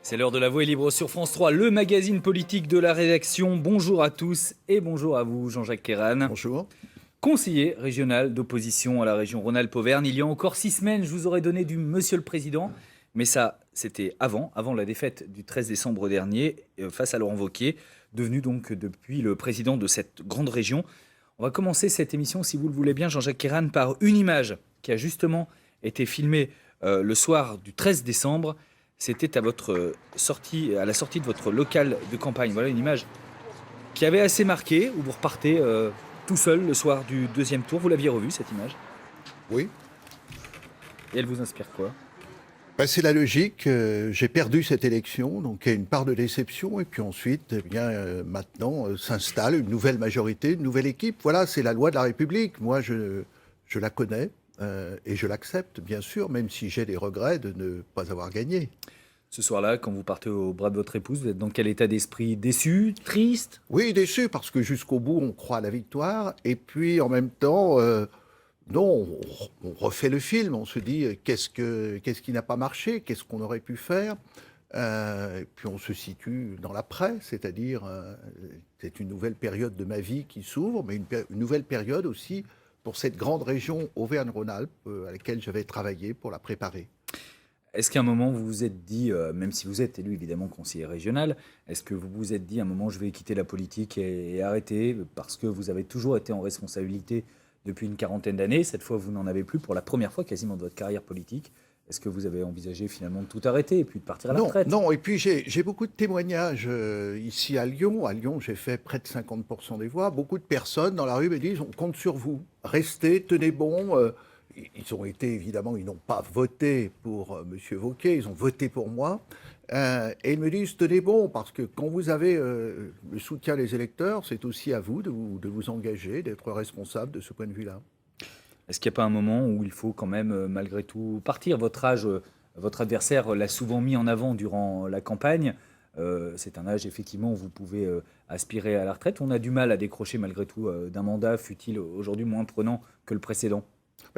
C'est l'heure de la Voix est libre sur France 3, le magazine politique de la rédaction. Bonjour à tous et bonjour à vous, Jean-Jacques Kéran. Bonjour. Conseiller régional d'opposition à la région Rhône-Alpes-Auvergne. Il y a encore 6 semaines, je vous aurais donné du Monsieur le Président. Mais ça, c'était avant la défaite du 13 décembre dernier face à Laurent Wauquiez, devenu donc depuis le président de cette grande région. On va commencer cette émission, si vous le voulez bien, Jean-Jacques Kéran, par une image qui a justement été filmée le soir du 13 décembre. C'était à la sortie de votre local de campagne. Voilà une image qui avait assez marqué, où vous repartez tout seul le soir du deuxième tour. Vous l'aviez revue, cette image? Oui. Et elle vous inspire quoi? C'est la logique. J'ai perdu cette élection, donc il y a une part de déception. Et puis ensuite, maintenant s'installe une nouvelle majorité, une nouvelle équipe. Voilà, c'est la loi de la République. Moi, je la connais et je l'accepte, bien sûr, même si j'ai des regrets de ne pas avoir gagné. Ce soir-là, quand vous partez au bras de votre épouse, vous êtes dans quel état d'esprit? Déçu? Triste? Oui, déçu, parce que jusqu'au bout, on croit à la victoire. Et puis, en même temps, non, on refait le film. On se dit, qu'est-ce qui n'a pas marché? Qu'est-ce qu'on aurait pu faire? Et puis, on se situe dans l'après, c'est-à-dire, c'est une nouvelle période de ma vie qui s'ouvre, mais une nouvelle période aussi pour cette grande région Auvergne-Rhône-Alpes à laquelle j'avais travaillé pour la préparer. Est-ce qu'à un moment, vous vous êtes dit, même si vous êtes élu évidemment conseiller régional, est-ce que vous vous êtes dit à un moment, je vais quitter la politique et arrêter, parce que vous avez toujours été en responsabilité depuis une quarantaine d'années, cette fois vous n'en avez plus pour la première fois quasiment de votre carrière politique. Est-ce que vous avez envisagé finalement de tout arrêter et puis de partir à la retraite? Non, et puis j'ai beaucoup de témoignages ici à Lyon. À Lyon, j'ai fait près de 50% des voix. Beaucoup de personnes dans la rue me disent, on compte sur vous, restez, tenez bon. Ils ont été, évidemment, ils n'ont pas voté pour M. Wauquiez, ils ont voté pour moi. Et ils me disent, tenez bon, parce que quand vous avez le soutien des électeurs, c'est aussi à vous de vous engager, d'être responsable de ce point de vue-là. Est-ce qu'il n'y a pas un moment où il faut quand même, malgré tout, partir? Votre âge, votre adversaire l'a souvent mis en avant durant la campagne. C'est un âge, effectivement, où vous pouvez aspirer à la retraite. On a du mal à décrocher, malgré tout, d'un mandat, fut-il aujourd'hui moins prenant que le précédent.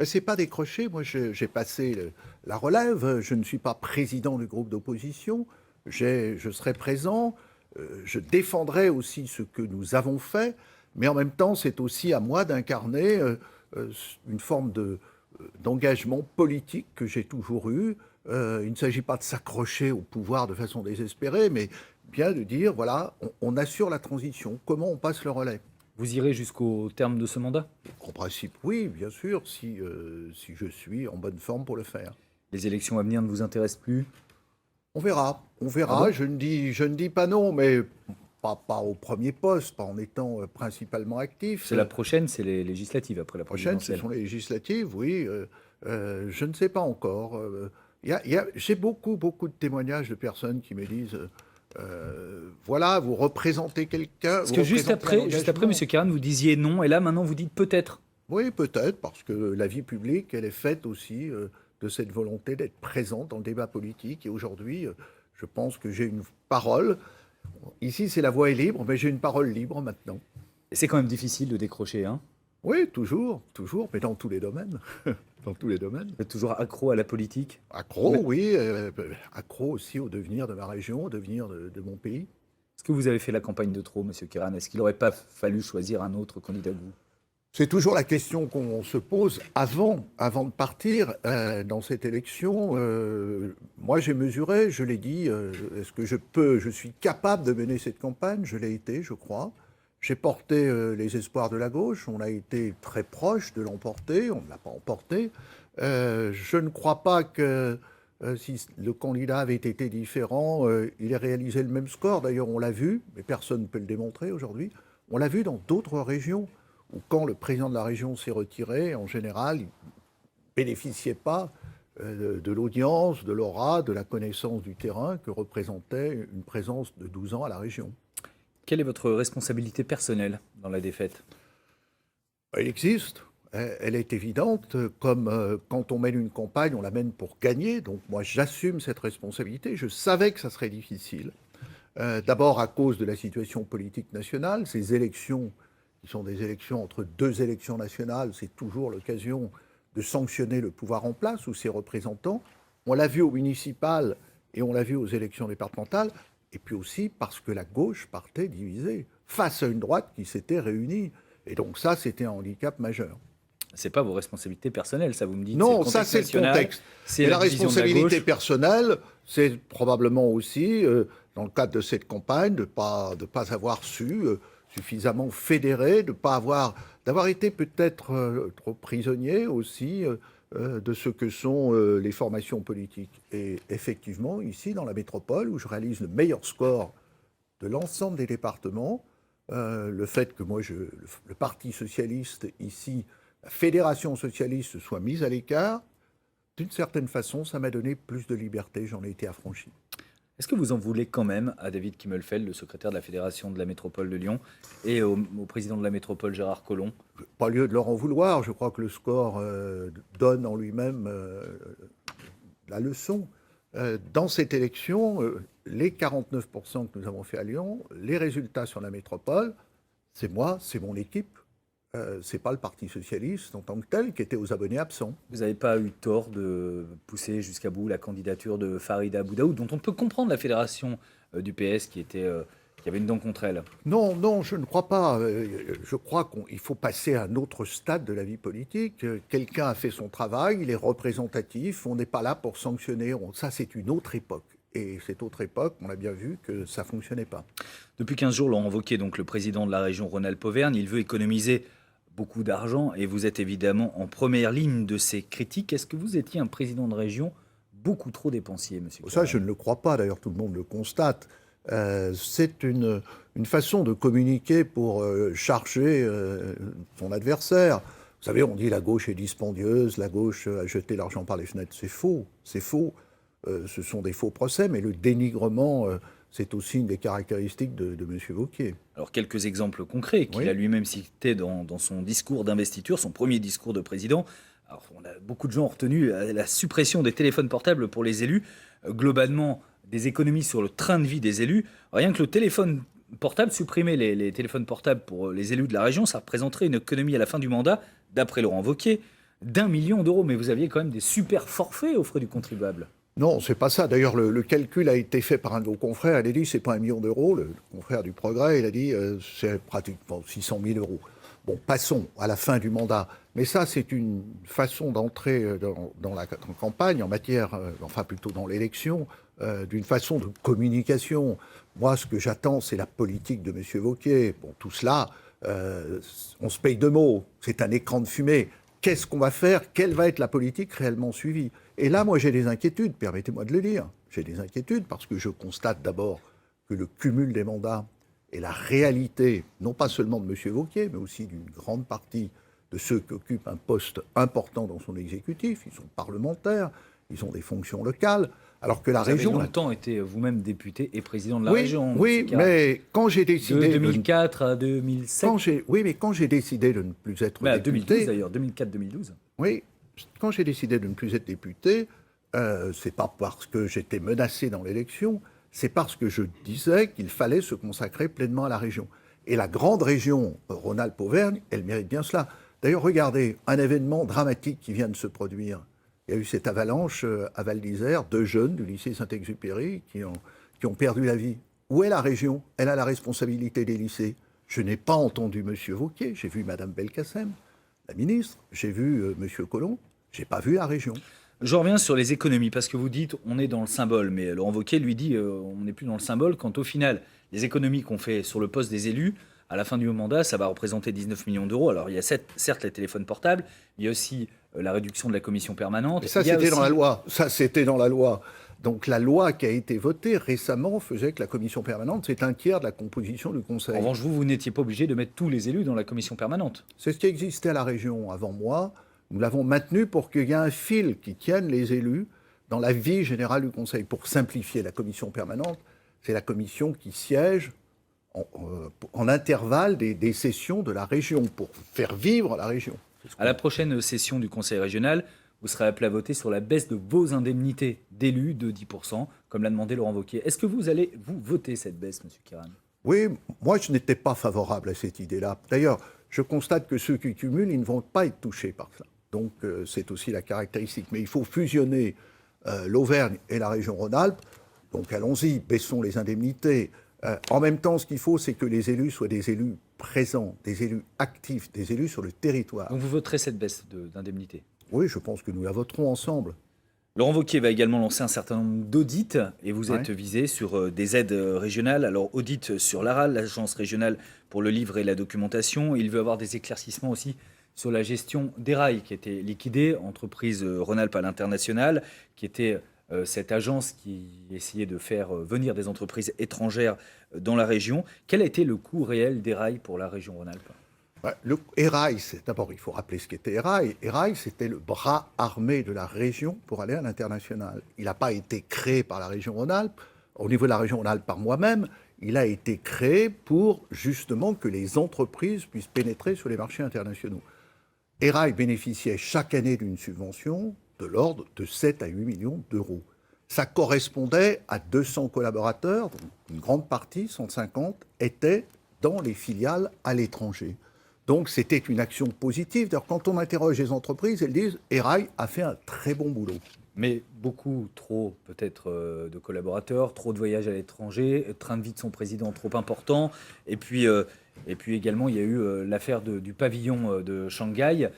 C'est pas décroché. Moi, j'ai passé la relève. Je ne suis pas président du groupe d'opposition. Je serai présent. Je défendrai aussi ce que nous avons fait. Mais en même temps, c'est aussi à moi d'incarner une forme d'engagement politique que j'ai toujours eu. Il ne s'agit pas de s'accrocher au pouvoir de façon désespérée, mais bien de dire, voilà, on assure la transition. Comment on passe le relais? Vous irez jusqu'au terme de ce mandat? En principe, oui, bien sûr, si je suis en bonne forme pour le faire. Les élections à venir ne vous intéressent plus? On verra. Ah bon? Je ne dis pas non, mais pas au premier poste, pas en étant principalement actif. C'est la prochaine, c'est les législatives après la Prochaine, ce présidentielle. sont les législatives, oui. Je ne sais pas encore. J'ai beaucoup de témoignages de personnes qui me disent voilà, vous représentez quelqu'un. Parce que juste après, M. Kéran, vous disiez non, et là, maintenant, vous dites peut-être. Oui, peut-être, parce que la vie publique, elle est faite aussi de cette volonté d'être présente dans le débat politique. Et aujourd'hui, je pense que j'ai une parole. Ici, c'est la voix est libre, mais j'ai une parole libre maintenant. Et c'est quand même difficile de décrocher, hein? Oui, toujours, mais dans tous les domaines. Dans tous les domaines. Vous êtes toujours accro à la politique? Accro, oui, accro aussi au devenir de ma région, au devenir de mon pays. Est-ce que vous avez fait la campagne de trop, M. Kéran? Est-ce qu'il n'aurait pas fallu choisir un autre candidat que vous? C'est toujours la question qu'on se pose avant de partir dans cette élection. Moi, j'ai mesuré, je l'ai dit, est-ce que je suis capable de mener cette campagne? Je l'ai été, je crois. J'ai porté les espoirs de la gauche, on a été très proche de l'emporter, on ne l'a pas emporté. Je ne crois pas que si le candidat avait été différent, il ait réalisé le même score. D'ailleurs, on l'a vu, mais personne ne peut le démontrer aujourd'hui. On l'a vu dans d'autres régions, où quand le président de la région s'est retiré, en général, il ne bénéficiait pas de l'audience, de l'aura, de la connaissance du terrain que représentait une présence de 12 ans à la région. Quelle est votre responsabilité personnelle dans la défaite? Elle existe, elle est évidente, comme quand on mène une campagne, on la mène pour gagner, donc moi j'assume cette responsabilité, je savais que ça serait difficile, d'abord à cause de la situation politique nationale, ces élections qui sont des élections entre deux élections nationales, c'est toujours l'occasion de sanctionner le pouvoir en place ou ses représentants. On l'a vu au municipal, Et on l'a vu aux élections départementales, et puis aussi parce que la gauche partait divisée face à une droite qui s'était réunie. Et donc ça, c'était un handicap majeur. C'est pas vos responsabilités personnelles, ça vous me dites. Non, ça c'est le contexte. C'est Et la la division de la responsabilité gauche. personnelle, c'est probablement aussi, dans le cadre de cette campagne, de pas avoir su suffisamment fédérer, d'avoir été peut-être trop prisonnier aussi de ce que sont les formations politiques. Et effectivement, ici, dans la métropole, où je réalise le meilleur score de l'ensemble des départements, le fait que moi, le Parti socialiste ici, la fédération socialiste soit mise à l'écart, d'une certaine façon, ça m'a donné plus de liberté, j'en ai été affranchi. Est-ce que vous en voulez quand même à David Kimmelfeld, le secrétaire de la Fédération de la métropole de Lyon, et au président de la métropole, Gérard Collomb? Pas lieu de leur en vouloir, je crois que le score donne en lui-même la leçon. Dans cette élection, les 49% que nous avons fait à Lyon, les résultats sur la métropole, c'est moi, c'est mon équipe. C'est pas le Parti socialiste en tant que tel qui était aux abonnés absents. Vous n'avez pas eu tort de pousser jusqu'à bout la candidature de Farida Boudaoud, dont on peut comprendre la fédération du PS qui avait une dent contre elle. Non, non, je ne crois pas. Je crois qu'il faut passer à un autre stade de la vie politique. Quelqu'un a fait son travail, il est représentatif, on n'est pas là pour sanctionner. Ça, c'est une autre époque. Et cette autre époque, on a bien vu que ça ne fonctionnait pas. Depuis 15 jours, Laurent Wauquiez, donc le président de la région Rhône-Alpes-Auvergne, il veut économiser beaucoup d'argent et vous êtes évidemment en première ligne de ces critiques. Est-ce que vous étiez un président de région beaucoup trop dépensier, monsieur? Ça, je ne le crois pas. D'ailleurs, tout le monde le constate. C'est une façon de communiquer pour charger son adversaire. Vous savez, on dit la gauche est dispendieuse, la gauche a jeté l'argent par les fenêtres. C'est faux, c'est faux. Ce sont des faux procès, mais le dénigrement, c'est aussi une des caractéristiques de M. Wauquiez. Alors, quelques exemples concrets qu'il a lui-même cités dans son discours d'investiture, son premier discours de président. Alors, beaucoup de gens ont retenu la suppression des téléphones portables pour les élus. Globalement, des économies sur le train de vie des élus. Rien que le téléphone portable, supprimer les téléphones portables pour les élus de la région, ça représenterait une économie à la fin du mandat, d'après Laurent Wauquiez, d'1 million d'euros. Mais vous aviez quand même des super forfaits aux frais du contribuable. Non, c'est pas ça. D'ailleurs, le calcul a été fait par un de vos confrères. Il a dit c'est pas 1 million d'euros. Le confrère du Progrès, il a dit c'est pratiquement 600 000 euros. Bon, passons à la fin du mandat. Mais ça, c'est une façon d'entrer dans la campagne en matière, enfin plutôt dans l'élection, d'une façon de communication. Moi, ce que j'attends, c'est la politique de M. Wauquiez. Bon, tout cela, on se paye de mots. C'est un écran de fumée. Qu'est-ce qu'on va faire? Quelle va être la politique réellement suivie? Et là, moi, j'ai des inquiétudes, permettez-moi de le dire. J'ai des inquiétudes parce que je constate d'abord que le cumul des mandats est la réalité, non pas seulement de M. Wauquiez, mais aussi d'une grande partie de ceux qui occupent un poste important dans son exécutif. Ils sont parlementaires, ils ont des fonctions locales, alors que la région... Vous avez longtemps été vous-même député et président de la région. Oui, mais quand j'ai décidé... De 2004 à 2007. Mais quand j'ai décidé de ne plus être député... 2012 député... d'ailleurs, 2004-2012. Oui, quand j'ai décidé de ne plus être député, c'est pas parce que j'étais menacé dans l'élection, c'est parce que je disais qu'il fallait se consacrer pleinement à la région. Et la grande région Rhône-Alpes-Auvergne, elle mérite bien cela. D'ailleurs, regardez, un événement dramatique qui vient de se produire. Il y a eu cette avalanche à Val d'Isère, 2 jeunes du lycée Saint-Exupéry qui ont perdu la vie. Où est la région? Elle a la responsabilité des lycées. Je n'ai pas entendu M. Wauquiez, j'ai vu Mme Belkacem, la ministre, j'ai vu M. Collomb, j'ai pas vu la région. Je reviens sur les économies, parce que vous dites on est dans le symbole, mais Laurent Wauquiez lui dit on n'est plus dans le symbole, quand au final, les économies qu'on fait sur le poste des élus, à la fin du mandat, ça va représenter 19 millions d'euros. Alors il y a certes les téléphones portables, il y a aussi la réduction de la commission permanente. Et ça, c'était dans la loi. Ça, c'était dans la loi. Donc la loi qui a été votée récemment faisait que la commission permanente, c'est 1/3 de la composition du Conseil. En revanche, vous n'étiez pas obligé de mettre tous les élus dans la commission permanente. C'est ce qui existait à la région avant moi. Nous l'avons maintenu pour qu'il y ait un fil qui tienne les élus dans la vie générale du Conseil. Pour simplifier, la commission permanente, c'est la commission qui siège en intervalle des sessions de la région, pour faire vivre la région. À la prochaine session du Conseil régional, vous serez appelé à voter sur la baisse de vos indemnités d'élus de 10%, comme l'a demandé Laurent Wauquiez. Est-ce que vous allez voter cette baisse, M. Kéran? Oui, moi je n'étais pas favorable à cette idée-là. D'ailleurs, je constate que ceux qui cumulent, ils ne vont pas être touchés par ça. Donc c'est aussi la caractéristique. Mais il faut fusionner l'Auvergne et la région Rhône-Alpes. Donc allons-y, baissons les indemnités. En même temps, ce qu'il faut, c'est que les élus soient des élus présents, des élus actifs, des élus sur le territoire. Donc vous voterez cette baisse d'indemnité? Oui, je pense que nous la voterons ensemble. Laurent Wauquiez va également lancer un certain nombre d'audits et vous êtes visé sur des aides régionales. Alors audit sur l'ARAL, l'Agence régionale pour le livre et la documentation. Il veut avoir des éclaircissements aussi sur la gestion des rails qui était liquidée, entreprise Rhône-Alpes à l'international, qui était cette agence qui essayait de faire venir des entreprises étrangères dans la région. Quel a été le coût réel des rails pour la région Rhône-Alpes? Le ERAI, d'abord, il faut rappeler ce qu'était ERAI. ERAI, c'était le bras armé de la région pour aller à l'international. Il n'a pas été créé par la région Rhône-Alpes, au niveau de la région Rhône-Alpes par moi-même. Il a été créé pour justement que les entreprises puissent pénétrer sur les marchés internationaux. ERAI bénéficiait chaque année d'une subvention de l'ordre de 7 à 8 millions d'euros. Ça correspondait à 200 collaborateurs, donc une grande partie, 150, étaient dans les filiales à l'étranger. Donc c'était une action positive. D'ailleurs, quand on interroge les entreprises, elles disent ERAI a fait un très bon boulot. Mais beaucoup trop peut-être de collaborateurs, trop de voyages à l'étranger, train de vie de son président trop important. Et puis également, il y a eu l'affaire du pavillon de Shanghai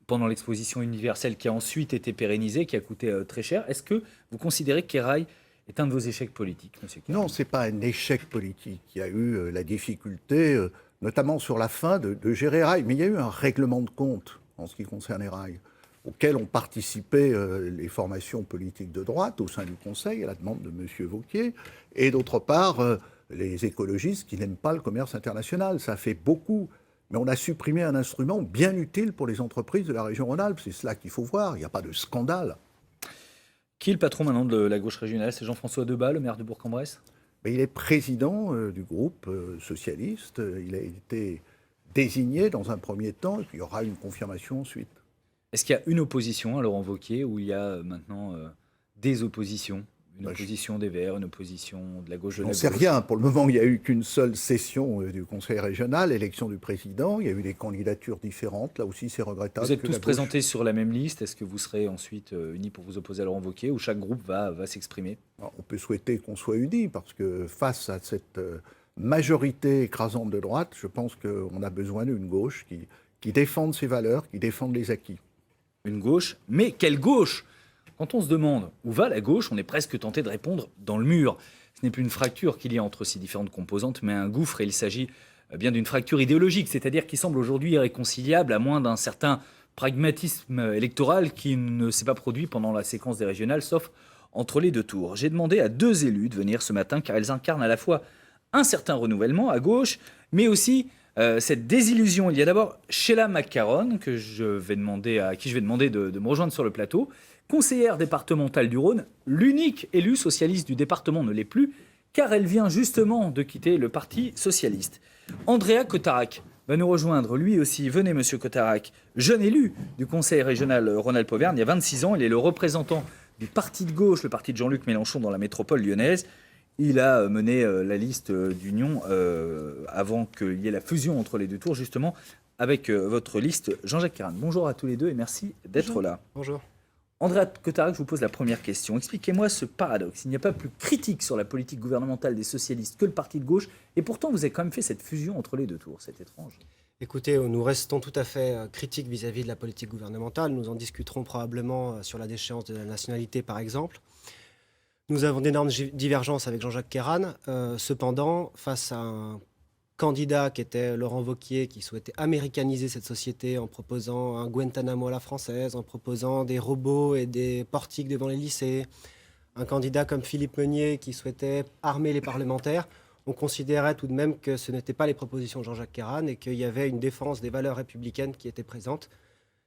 pendant l'exposition universelle qui a ensuite été pérennisée, qui a coûté très cher. Est-ce que vous considérez qu'ERAI est un de vos échecs politiques, monsieur Keran? Non, ce n'est pas un échec politique. Il y a eu la difficulté, notamment sur la fin, de gérer ERAI. Mais il y a eu un règlement de compte en ce qui concerne ERAI, auquel ont participé les formations politiques de droite au sein du Conseil, à la demande de M. Wauquiez, et d'autre part, les écologistes qui n'aiment pas le commerce international. Ça fait beaucoup. Mais on a supprimé un instrument bien utile pour les entreprises de la région Rhône-Alpes. C'est cela qu'il faut voir. Il n'y a pas de scandale. Qui est le patron maintenant de la gauche régionale? C'est Jean-François Debat, le maire de Bourg-en-Bresse? Il est président du groupe socialiste. Il a été désigné dans un premier temps, et puis il y aura une confirmation ensuite. Est-ce qu'il y a une opposition à Laurent Wauquiez ou il y a maintenant des oppositions? Une opposition des Verts, une opposition de la gauche de la gauche? Je n'en sais rien. Pour le moment, il n'y a eu qu'une seule session du Conseil régional, élection du président. Il y a eu des candidatures différentes. Là aussi, c'est regrettable. Vous êtes tous présentés sur la même liste. Est-ce que vous serez ensuite unis pour vous opposer à Laurent Wauquiez ou chaque groupe va s'exprimer? On peut souhaiter qu'on soit unis parce que face à cette majorité écrasante de droite, je pense qu'on a besoin d'une gauche qui défende ses valeurs, qui défende les acquis. Une gauche, mais quelle gauche? Quand on se demande où va la gauche, on est presque tenté de répondre dans le mur. Ce n'est plus une fracture qu'il y a entre ces différentes composantes, mais un gouffre, et il s'agit bien d'une fracture idéologique, c'est-à-dire qui semble aujourd'hui irréconciliable à moins d'un certain pragmatisme électoral qui ne s'est pas produit pendant la séquence des régionales, sauf entre les deux tours. J'ai demandé à deux élus de venir ce matin, car elles incarnent à la fois un certain renouvellement à gauche, mais aussi cette désillusion. Il y a d'abord Sheila McCarron, à qui je vais demander de me rejoindre sur le plateau, conseillère départementale du Rhône, l'unique élue socialiste du département ne l'est plus, car elle vient justement de quitter le Parti socialiste. Andrea Cotarac va nous rejoindre, lui aussi. Venez, monsieur Cotarac, jeune élu du conseil régional Rhône-Alpes-Auvergne, il y a 26 ans. Il est le représentant du parti de gauche, le parti de Jean-Luc Mélenchon dans la métropole lyonnaise. Il a mené la liste d'union avant qu'il y ait la fusion entre les deux tours, justement, avec votre liste, Jean-Jacques Keran. Bonjour à tous les deux et merci d'être là. Bonjour. Andrea Cotarac, je vous pose la première question. Expliquez-moi ce paradoxe. Il n'y a pas plus critique sur la politique gouvernementale des socialistes que le parti de gauche, et pourtant vous avez quand même fait cette fusion entre les deux tours. C'est étrange. Écoutez, nous restons tout à fait critiques vis-à-vis de la politique gouvernementale. Nous en discuterons probablement sur la déchéance de la nationalité, par exemple. Nous avons d'énormes divergences avec Jean-Jacques Keran. Cependant, face à un candidat qui était Laurent Wauquiez, qui souhaitait américaniser cette société en proposant un Guantanamo à la française, en proposant des robots et des portiques devant les lycées, un candidat comme Philippe Meunier qui souhaitait armer les parlementaires, on considérait tout de même que ce n'étaient pas les propositions de Jean-Jacques Keran et qu'il y avait une défense des valeurs républicaines qui était présente.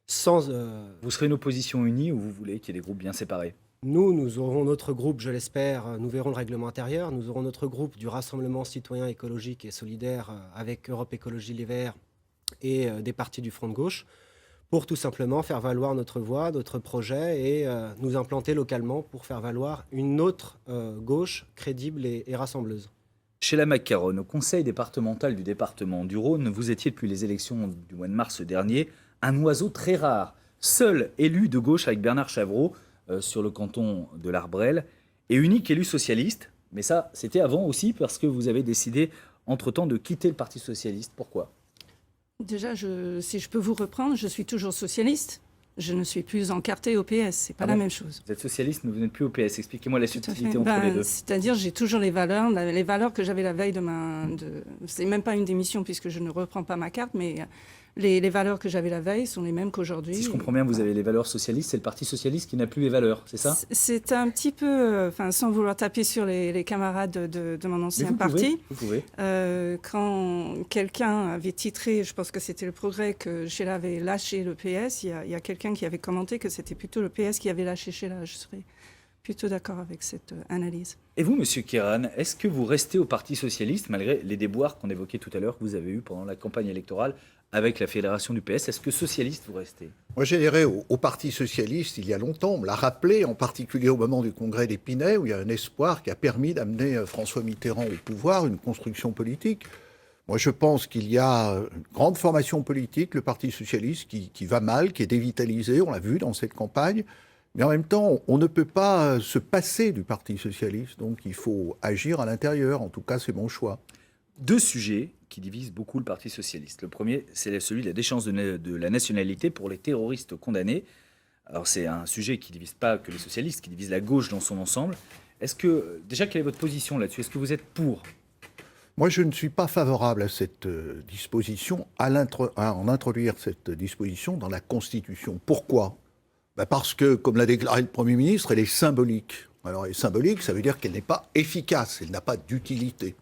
Vous serez une opposition unie ou vous voulez qu'il y ait des groupes bien séparés? Nous aurons notre groupe, je l'espère, nous verrons le règlement intérieur. Nous aurons notre groupe du Rassemblement citoyen écologique et solidaire avec Europe Écologie Les Verts et des partis du Front de gauche pour tout simplement faire valoir notre voix, notre projet et nous implanter localement pour faire valoir une autre gauche crédible et rassembleuse. Sheila McCarron, au conseil départemental du département du Rhône, vous étiez depuis les élections du mois de mars dernier un oiseau très rare, seul élu de gauche avec Bernard Chavreau sur le canton de l'Arbrel. et unique élu socialiste. Mais ça, c'était avant aussi parce que vous avez décidé entre-temps de quitter le Parti socialiste. Pourquoi ? Déjà, si je peux vous reprendre, je suis toujours socialiste. Je ne suis plus encartée au PS, c'est pas la même chose. Vous êtes socialiste, mais vous n'êtes plus au PS. Expliquez-moi la Tout à subtilité fait. entre les deux. C'est-à-dire, j'ai toujours les valeurs que j'avais la veille c'est même pas une démission puisque je ne reprends pas ma carte, mais les valeurs que j'avais la veille sont les mêmes qu'aujourd'hui. Si je comprends bien, vous avez les valeurs socialistes, c'est le Parti socialiste qui n'a plus les valeurs, c'est ça ? C'est un petit peu, sans vouloir taper sur les camarades de mon ancien parti. Vous pouvez. Quand quelqu'un avait titré, je pense que c'était le Progrès, que Sheila avait lâché le PS, il y a quelqu'un qui avait commenté que c'était plutôt le PS qui avait lâché Sheila. Je serais plutôt d'accord avec cette analyse. Et vous, Monsieur Kéran, est-ce que vous restez au Parti socialiste malgré les déboires qu'on évoquait tout à l'heure que vous avez eus pendant la campagne électorale avec la fédération du PS? Est-ce que socialiste vous restez? Moi, j'adhérais au Parti socialiste il y a longtemps. On me l'a rappelé, en particulier au moment du congrès d'Épinay, où il y a un espoir qui a permis d'amener François Mitterrand au pouvoir, une construction politique. Moi, je pense qu'il y a une grande formation politique, le Parti socialiste, qui va mal, qui est dévitalisé, on l'a vu dans cette campagne. Mais en même temps, on ne peut pas se passer du Parti socialiste, donc il faut agir à l'intérieur. En tout cas, c'est mon choix. Deux sujets qui divisent beaucoup le Parti socialiste. Le premier, c'est celui de la déchéance de la nationalité pour les terroristes condamnés. Alors c'est un sujet qui ne divise pas que les socialistes, qui divise la gauche dans son ensemble. Est-ce que, déjà, quelle est votre position là-dessus? Est-ce que vous êtes pour? Moi, je ne suis pas favorable à cette disposition, à en introduire cette disposition dans la Constitution. Pourquoi? Parce que, comme l'a déclaré le Premier ministre, elle est symbolique. Alors, elle est symbolique, ça veut dire qu'elle n'est pas efficace, elle n'a pas d'utilité.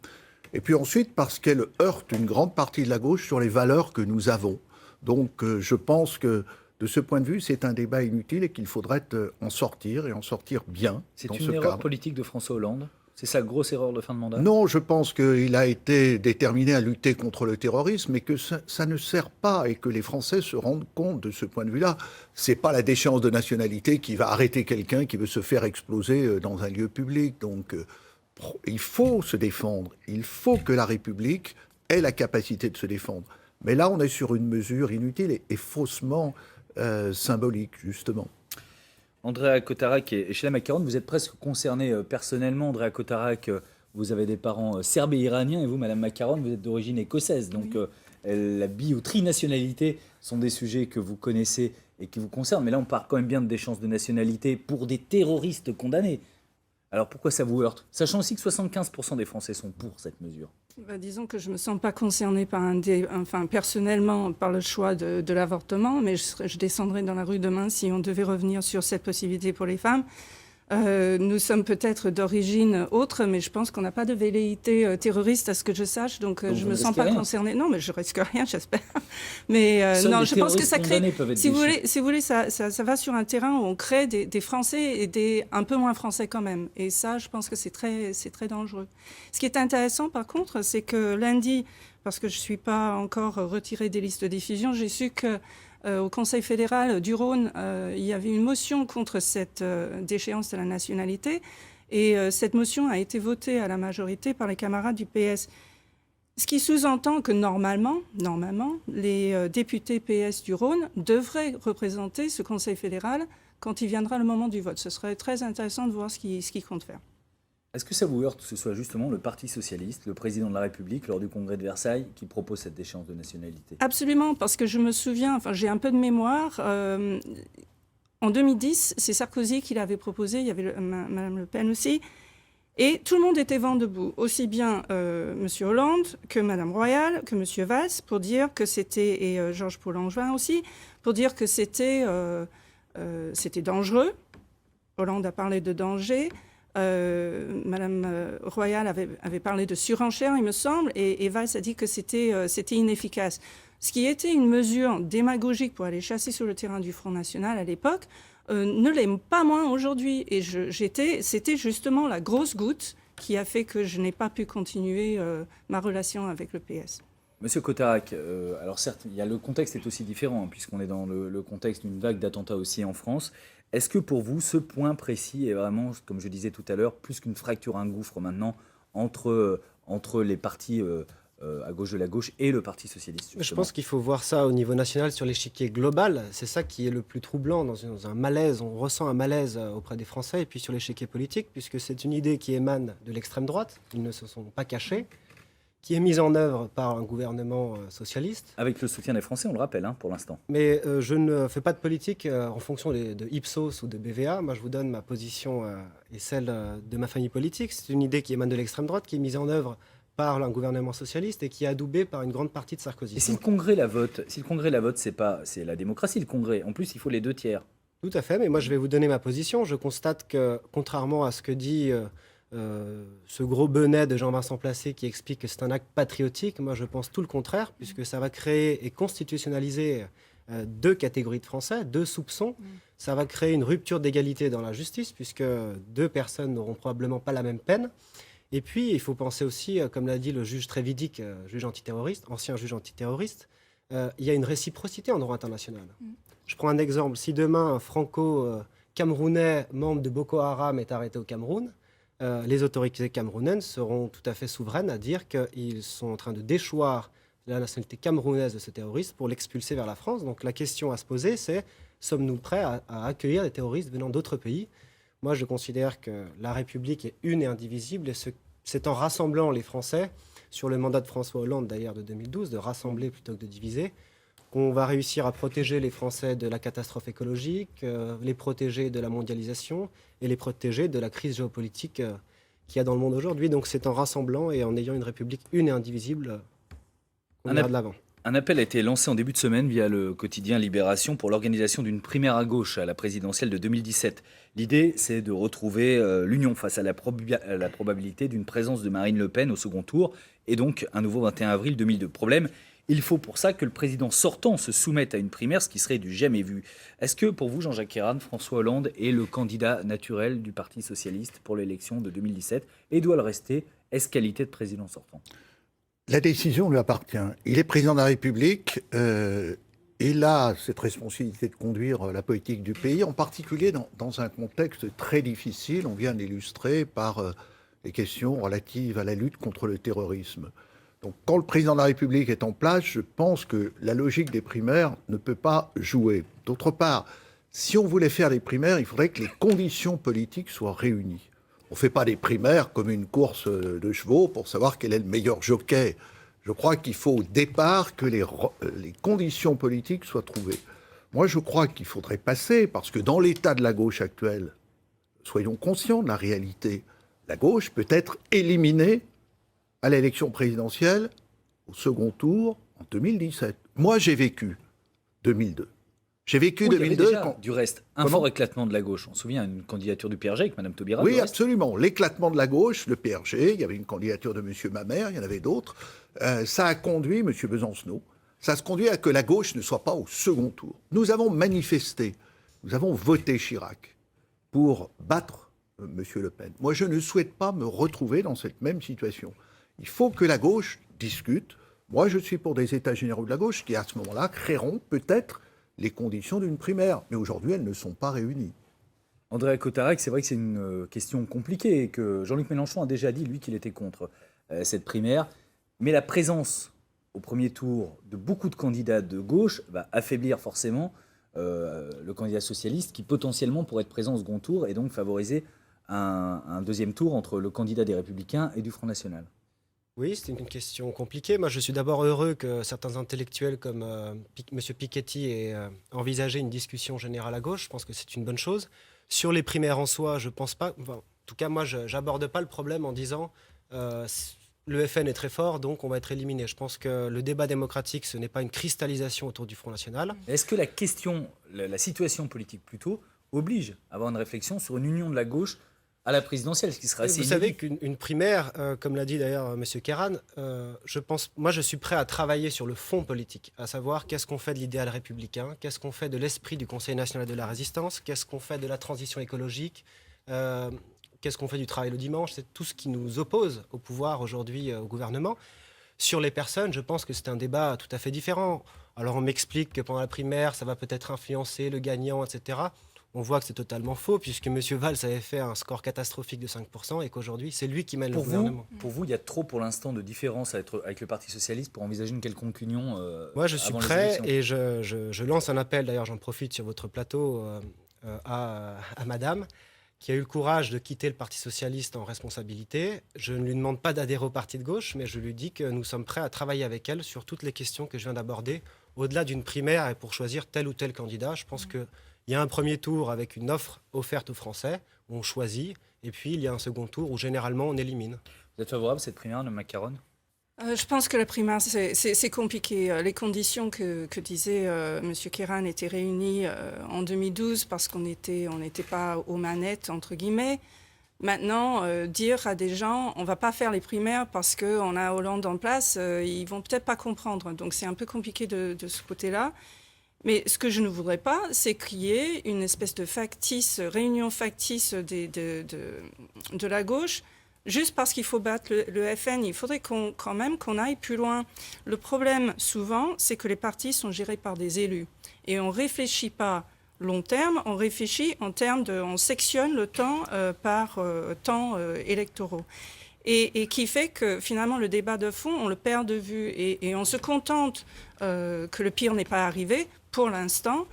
Et puis ensuite, parce qu'elle heurte une grande partie de la gauche sur les valeurs que nous avons. Donc, je pense que, de ce point de vue, c'est un débat inutile et qu'il faudrait en sortir, et en sortir bien. C'est dans une ce erreur cadre. politique de François Hollande? C'est sa grosse erreur de fin de mandat? Non, je pense qu'il a été déterminé à lutter contre le terrorisme, mais que ça ne sert pas et que les Français se rendent compte de ce point de vue-là. C'est pas la déchéance de nationalité qui va arrêter quelqu'un qui veut se faire exploser dans un lieu public. Donc, il faut se défendre. Il faut que la République ait la capacité de se défendre. Mais là, on est sur une mesure inutile et faussement symbolique, justement. Andrea Cotarac et Sheila McCarron, vous êtes presque concernés personnellement. Andrea Cotarac, vous avez des parents serbes et iraniens, et vous, Madame McCarron, vous êtes d'origine écossaise. Donc la bi- ou trinationalité sont des sujets que vous connaissez et qui vous concernent. Mais là, on parle quand même bien de déchéance de nationalité pour des terroristes condamnés. Alors pourquoi ça vous heurte? Sachant aussi que 75% des Français sont pour cette mesure. Disons que je ne me sens pas concernée personnellement par le choix de l'avortement, mais je descendrai dans la rue demain si on devait revenir sur cette possibilité pour les femmes. Nous sommes peut-être d'origine autre, mais je pense qu'on n'a pas de velléité terroriste à ce que je sache, donc je ne me sens pas concernée. Non, mais je risque rien, j'espère. Mais non, je pense que ça crée. Si vous voulez, ça va sur un terrain où on crée des Français et des un peu moins Français quand même. Et ça, je pense que c'est très dangereux. Ce qui est intéressant, par contre, c'est que lundi, parce que je ne suis pas encore retirée des listes de diffusion, j'ai su que au Conseil fédéral du Rhône, il y avait une motion contre cette déchéance de la nationalité. Et cette motion a été votée à la majorité par les camarades du PS. Ce qui sous-entend que normalement, les députés PS du Rhône devraient représenter ce Conseil fédéral quand il viendra le moment du vote. Ce serait très intéressant de voir ce qu'ils comptent faire. Est-ce que ça vous heurte que ce soit justement le Parti socialiste, le président de la République, lors du congrès de Versailles, qui propose cette déchéance de nationalité? Absolument, parce que je me souviens, j'ai un peu de mémoire. En 2010, c'est Sarkozy qui l'avait proposé, il y avait Madame Le Pen aussi, et tout le monde était vent debout, aussi bien M. Hollande que Madame Royal, que M. Valls, pour dire que c'était, et Georges Paul-Langevin aussi, pour dire que c'était dangereux. Hollande a parlé de danger. Madame Royal avait parlé de surenchère, il me semble, et Valls a dit que c'était inefficace. Ce qui était une mesure démagogique pour aller chasser sur le terrain du Front National à l'époque ne l'est pas moins aujourd'hui. Et c'était justement la grosse goutte qui a fait que je n'ai pas pu continuer ma relation avec le PS. Monsieur Cotarac, alors certes, le contexte est aussi différent, hein, puisqu'on est dans le contexte d'une vague d'attentats aussi en France. Est-ce que pour vous, ce point précis est vraiment, comme je disais tout à l'heure, plus qu'une fracture, un gouffre maintenant entre les partis à gauche de la gauche et le Parti socialiste. Je Justement. pense qu'il faut voir ça au niveau national sur l'échiquier global. C'est ça qui est le plus troublant dans un malaise. On ressent un malaise auprès des Français et puis sur l'échiquier politique, puisque c'est une idée qui émane de l'extrême droite. Ils ne se sont pas cachés, qui est mise en œuvre par un gouvernement socialiste. Avec le soutien des Français, on le rappelle, pour l'instant. Mais je ne fais pas de politique en fonction de Ipsos ou de BVA. Moi, je vous donne ma position et celle de ma famille politique. C'est une idée qui émane de l'extrême droite, qui est mise en œuvre par un gouvernement socialiste et qui est adoubé par une grande partie de Sarkozy. Et si le Congrès la vote, c'est la démocratie, le Congrès. En plus, il faut les 2/3. Tout à fait, mais moi je vais vous donner ma position. Je constate que, contrairement à ce que dit ce gros benet de Jean-Vincent Placé qui explique que c'est un acte patriotique, moi je pense tout le contraire, puisque ça va créer et constitutionnaliser deux catégories de Français, deux soupçons. Ça va créer une rupture d'égalité dans la justice, puisque deux personnes n'auront probablement pas la même peine. Et puis, il faut penser aussi, comme l'a dit le juge Trévidic, juge antiterroriste, ancien juge antiterroriste, il y a une réciprocité en droit international. Je prends un exemple. Si demain, un franco-camerounais membre de Boko Haram est arrêté au Cameroun, les autorités camerounaises seront tout à fait souveraines à dire qu'ils sont en train de déchoir la nationalité camerounaise de ce terroriste pour l'expulser vers la France. Donc la question à se poser, c'est sommes-nous prêts à accueillir des terroristes venant d'autres pays ? Moi, je considère que la République est une et indivisible, et c'est en rassemblant les Français, sur le mandat de François Hollande d'ailleurs de 2012, de rassembler plutôt que de diviser, qu'on va réussir à protéger les Français de la catastrophe écologique, les protéger de la mondialisation et les protéger de la crise géopolitique qu'il y a dans le monde aujourd'hui. Donc c'est en rassemblant et en ayant une République une et indivisible qu'on ira de l'avant. Un appel a été lancé en début de semaine via le quotidien Libération pour l'organisation d'une primaire à gauche à la présidentielle de 2017. L'idée, c'est de retrouver l'union face à la probabilité d'une présence de Marine Le Pen au second tour et donc un nouveau 21 avril 2002. Problème, il faut pour ça que le président sortant se soumette à une primaire, ce qui serait du jamais vu. Est-ce que pour vous, Jean-Jacques Kérane, François Hollande est le candidat naturel du Parti socialiste pour l'élection de 2017 et doit le rester, est-ce qualité de président sortant ? La décision lui appartient. Il est président de la République. Il a cette responsabilité de conduire la politique du pays, en particulier dans un contexte très difficile. On vient d'illustrer par les questions relatives à la lutte contre le terrorisme. Donc, quand le président de la République est en place, je pense que la logique des primaires ne peut pas jouer. D'autre part, si on voulait faire les primaires, il faudrait que les conditions politiques soient réunies. On ne fait pas des primaires comme une course de chevaux pour savoir quel est le meilleur jockey. Je crois qu'il faut au départ que les conditions politiques soient trouvées. Moi, je crois qu'il faudrait passer, parce que dans l'état de la gauche actuelle, soyons conscients de la réalité, la gauche peut être éliminée à l'élection présidentielle au second tour en 2017. Moi, j'ai vécu 2002. J'ai vécu 2002. Du reste, un fort éclatement de la gauche. On se souvient d'une candidature du PRG avec Mme Taubira. Oui, absolument. L'éclatement de la gauche, le PRG, il y avait une candidature de M. Mamère, il y en avait d'autres. Ça a conduit, M. Besancenot, ça a conduit à que la gauche ne soit pas au second tour. Nous avons manifesté, nous avons voté Chirac pour battre M. Le Pen. Moi, je ne souhaite pas me retrouver dans cette même situation. Il faut que la gauche discute. Moi, je suis pour des états généraux de la gauche qui, à ce moment-là, créeront peut-être les conditions d'une primaire. Mais aujourd'hui, elles ne sont pas réunies. Andréa Cottarec, c'est vrai que c'est une question compliquée et que Jean-Luc Mélenchon a déjà dit, lui, qu'il était contre cette primaire. Mais la présence au premier tour de beaucoup de candidats de gauche va affaiblir forcément le candidat socialiste qui potentiellement pourrait être présent au second tour et donc favoriser un deuxième tour entre le candidat des Républicains et du Front National. Oui, c'est une question compliquée. Moi, je suis d'abord heureux que certains intellectuels comme M. Piketty aient envisagé une discussion générale à gauche. Je pense que c'est une bonne chose. Sur les primaires en soi, je pense pas... Enfin, en tout cas, moi, je n'aborde pas le problème en disant le FN est très fort, donc on va être éliminé. Je pense que le débat démocratique, ce n'est pas une cristallisation autour du Front National. Est-ce que la question, la situation politique plutôt, oblige à avoir une réflexion sur une union de la gauche à la présidentielle, ce qui serait assez Vous savez qu'une primaire, comme l'a dit d'ailleurs M. Kérane, je suis prêt à travailler sur le fond politique, à savoir qu'est-ce qu'on fait de l'idéal républicain, qu'est-ce qu'on fait de l'esprit du Conseil national de la résistance, qu'est-ce qu'on fait de la transition écologique, qu'est-ce qu'on fait du travail le dimanche, c'est tout ce qui nous oppose au pouvoir aujourd'hui, au gouvernement. Sur les personnes, je pense que c'est un débat tout à fait différent. Alors on m'explique que pendant la primaire, ça va peut-être influencer le gagnant, etc. On voit que c'est totalement faux, puisque M. Valls avait fait un score catastrophique de 5% et qu'aujourd'hui, c'est lui qui mène le gouvernement. Pour vous, il y a trop pour l'instant de différence avec le Parti socialiste pour envisager une quelconque union. Moi, je suis avant les prêt élections. et je lance un appel, d'ailleurs j'en profite sur votre plateau, à madame, qui a eu le courage de quitter le Parti socialiste en responsabilité. Je ne lui demande pas d'adhérer au Parti de gauche, mais je lui dis que nous sommes prêts à travailler avec elle sur toutes les questions que je viens d'aborder, au-delà d'une primaire et pour choisir tel ou tel candidat. Je pense qu'il y a un premier tour avec une offre offerte aux Français, où on choisit, et puis il y a un second tour où généralement on élimine. Vous êtes favorable à cette primaire, Mme Macaron? Je pense que la primaire, c'est compliqué. Les conditions que disait M. Kéran étaient réunies en 2012 parce qu'on n'était pas aux manettes, entre guillemets. Maintenant, dire à des gens, on ne va pas faire les primaires parce qu'on a Hollande en place, ils ne vont peut-être pas comprendre. Donc c'est un peu compliqué de ce côté-là. Mais ce que je ne voudrais pas, c'est qu'il y ait une espèce de réunion factice de la gauche. Juste parce qu'il faut battre le FN, il faudrait quand même qu'on aille plus loin. Le problème, souvent, c'est que les partis sont gérés par des élus. Et on ne réfléchit pas long terme, on réfléchit en termes on sectionne le temps par temps électoraux. Et qui fait que finalement, le débat de fond, on le perd de vue. Et on se contente que le pire n'est pas arrivé pour l'instant.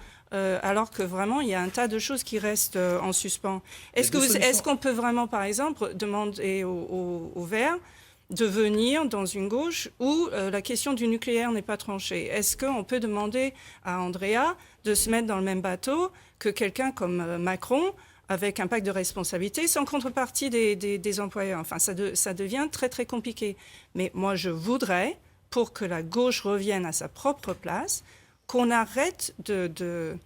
Alors que vraiment, il y a un tas de choses qui restent en suspens. Est-ce qu'on peut vraiment, par exemple, demander aux Verts de venir dans une gauche où la question du nucléaire n'est pas tranchée? Est-ce qu'on peut demander à Andrea de se mettre dans le même bateau que quelqu'un comme Macron, avec un pacte de responsabilité, sans contrepartie des employeurs? Enfin, ça devient très, très compliqué. Mais moi, je voudrais, pour que la gauche revienne à sa propre place, qu'on arrête de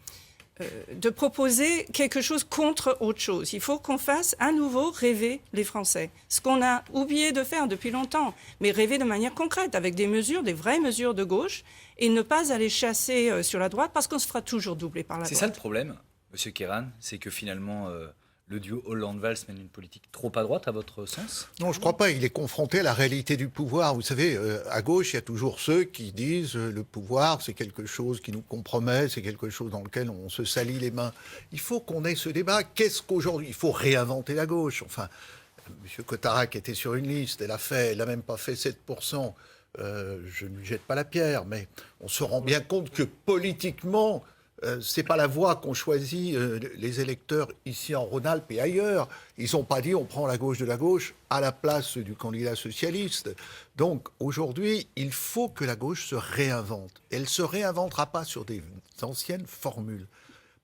proposer quelque chose contre autre chose. Il faut qu'on fasse à nouveau rêver les Français. Ce qu'on a oublié de faire depuis longtemps, mais rêver de manière concrète, avec des vraies mesures de gauche, et ne pas aller chasser sur la droite, parce qu'on se fera toujours doubler par la droite. C'est ça le problème, M. Kéran, c'est que finalement, le duo Hollande-Valls mène une politique trop à droite, à votre sens? Non, je ne crois pas. Il est confronté à la réalité du pouvoir. Vous savez, à gauche, il y a toujours ceux qui disent le pouvoir, c'est quelque chose qui nous compromet, c'est quelque chose dans lequel on se salit les mains. Il faut qu'on ait ce débat. Qu'est-ce qu'aujourd'hui? Il faut réinventer la gauche. Enfin, M. Cotarac était sur une liste, elle n'a même pas fait 7%. Je ne lui jette pas la pierre, mais on se rend bien compte que politiquement, c'est pas la voie qu'ont choisi les électeurs ici en Rhône-Alpes et ailleurs. Ils n'ont pas dit on prend la gauche de la gauche à la place du candidat socialiste. Donc aujourd'hui, il faut que la gauche se réinvente. Elle ne se réinventera pas sur des anciennes formules.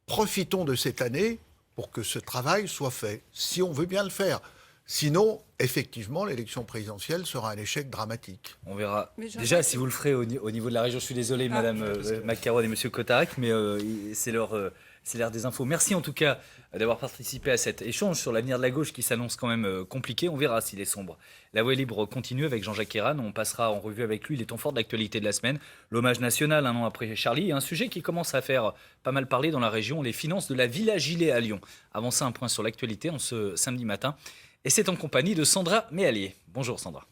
Profitons de cette année pour que ce travail soit fait, si on veut bien le faire. Sinon, effectivement, l'élection présidentielle sera un échec dramatique. On verra. Déjà, si vous le ferez au niveau de la région, je suis désolé, Madame Macaron et Monsieur Cotarac, mais c'est l'heure des infos. Merci en tout cas d'avoir participé à cet échange sur l'avenir de la gauche qui s'annonce quand même compliqué. On verra s'il est sombre. La Voix libre continue avec Jean-Jacques Kéran. On passera en revue avec lui les temps forts de l'actualité de la semaine. L'hommage national un an après Charlie et un sujet qui commence à faire pas mal parler dans la région, les finances de la Villa Gilet à Lyon. Avant ça, un point sur l'actualité en ce samedi matin. Et c'est en compagnie de Sandra Méallier. Bonjour Sandra.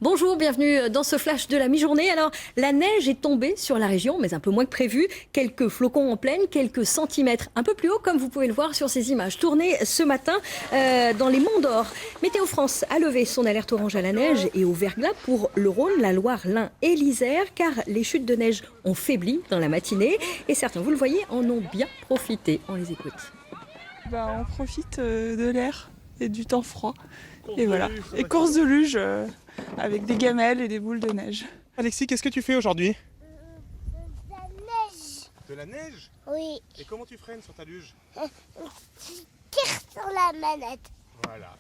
Bonjour, bienvenue dans ce flash de la mi-journée. Alors, la neige est tombée sur la région, mais un peu moins que prévu. Quelques flocons en plaine, quelques centimètres un peu plus haut, comme vous pouvez le voir sur ces images tournées ce matin dans les Monts d'Or. Météo France a levé son alerte orange à la neige et au verglas pour le Rhône, la Loire, l'Ain et l'Isère, car les chutes de neige ont faibli dans la matinée. Et certains, vous le voyez, en ont bien profité. On les écoute. On profite de l'air et du temps froid. Et voilà. Et course de luge avec des gamelles et des boules de neige. Alexis, qu'est-ce que tu fais aujourd'hui? De la neige. De la neige? Oui. Et comment tu freines sur ta luge? Tu tires sur la manette. Voilà.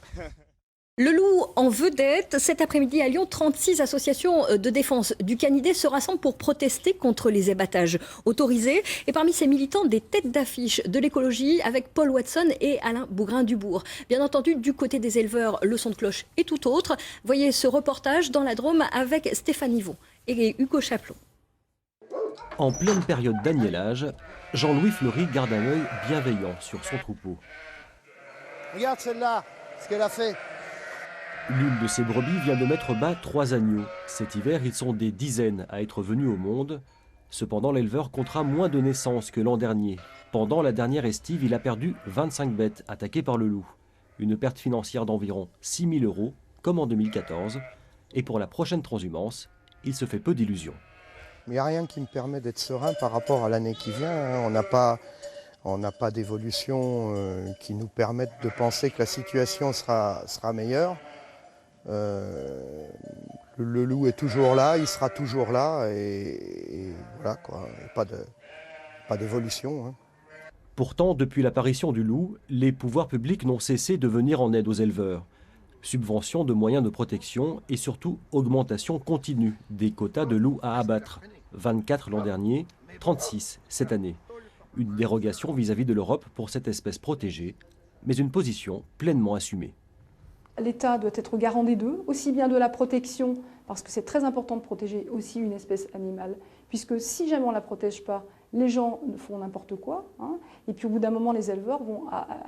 Le loup en vedette. Cet après-midi à Lyon, 36 associations de défense du canidé se rassemblent pour protester contre les abattages autorisés. Et parmi ces militants, des têtes d'affiche de l'écologie avec Paul Watson et Alain Bougrain-Dubourg. Bien entendu, du côté des éleveurs, le son de cloche est tout autre. Voyez ce reportage dans la Drôme avec Stéphane Yvon et Hugo Chaplot. En pleine période d'agnellage, Jean-Louis Fleury garde un œil bienveillant sur son troupeau. Regarde celle-là, ce qu'elle a fait. L'une de ces brebis vient de mettre bas 3 agneaux. Cet hiver, ils sont des dizaines à être venus au monde. Cependant, l'éleveur comptera moins de naissances que l'an dernier. Pendant la dernière estive, il a perdu 25 bêtes attaquées par le loup. Une perte financière d'environ 6 000 €, comme en 2014. Et pour la prochaine transhumance, il se fait peu d'illusions. Il n'y a rien qui me permet d'être serein par rapport à l'année qui vient, hein. On n'a pas d'évolution qui nous permette de penser que la situation sera meilleure. Le loup est toujours là, il sera toujours là, et voilà quoi, pas d'évolution, hein. Pourtant, depuis l'apparition du loup, les pouvoirs publics n'ont cessé de venir en aide aux éleveurs. Subventions de moyens de protection et surtout augmentation continue des quotas de loups à abattre. 24 l'an dernier, 36 cette année. Une dérogation vis-à-vis de l'Europe pour cette espèce protégée, mais une position pleinement assumée. L'État doit être garant des deux, aussi bien de la protection, parce que c'est très important de protéger aussi une espèce animale, puisque si jamais on ne la protège pas, les gens font n'importe quoi, hein, et puis au bout d'un moment, les éleveurs vont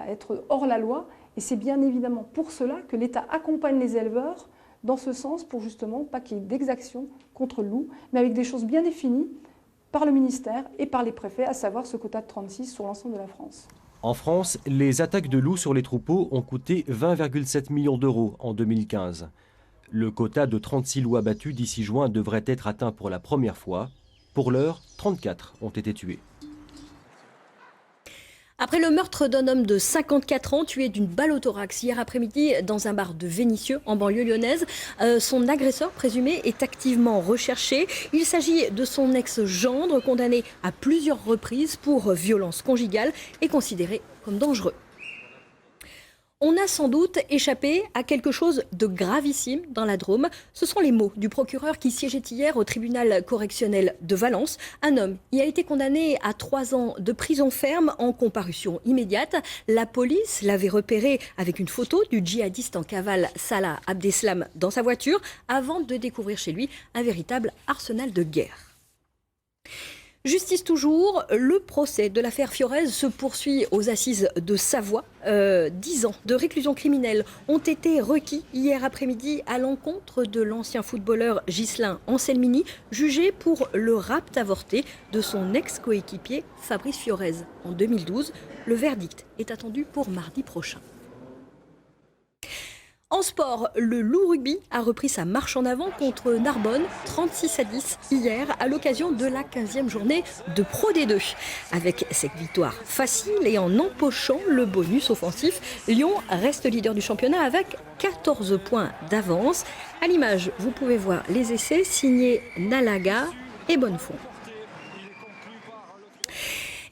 être hors la loi, et c'est bien évidemment pour cela que l'État accompagne les éleveurs dans ce sens, pour justement pas qu'il y ait d'exactions contre le loup, mais avec des choses bien définies par le ministère et par les préfets, à savoir ce quota de 36 sur l'ensemble de la France. En France, les attaques de loups sur les troupeaux ont coûté 20,7 millions d'euros en 2015. Le quota de 36 loups abattus d'ici juin devrait être atteint pour la première fois. Pour l'heure, 34 ont été tués. Après le meurtre d'un homme de 54 ans tué d'une balle au thorax hier après-midi dans un bar de Vénissieux en banlieue lyonnaise, son agresseur présumé est activement recherché. Il s'agit de son ex-gendre condamné à plusieurs reprises pour violence conjugale et considéré comme dangereux. On a sans doute échappé à quelque chose de gravissime dans la Drôme. Ce sont les mots du procureur qui siégeait hier au tribunal correctionnel de Valence. Un homme y a été condamné à 3 ans de prison ferme en comparution immédiate. La police l'avait repéré avec une photo du djihadiste en cavale Salah Abdeslam dans sa voiture avant de découvrir chez lui un véritable arsenal de guerre. Justice toujours, le procès de l'affaire Fiorez se poursuit aux assises de Savoie. 10 ans de réclusion criminelle ont été requis hier après-midi à l'encontre de l'ancien footballeur Ghislain Anselmini, jugé pour le rapt avorté de son ex-coéquipier Fabrice Fiorez en 2012. Le verdict est attendu pour mardi prochain. En sport, le Loup Rugby a repris sa marche en avant contre Narbonne, 36-10 hier, à l'occasion de la 15e journée de Pro D2. Avec cette victoire facile et en empochant le bonus offensif, Lyon reste leader du championnat avec 14 points d'avance. À l'image, vous pouvez voir les essais signés Nalaga et Bonnefond.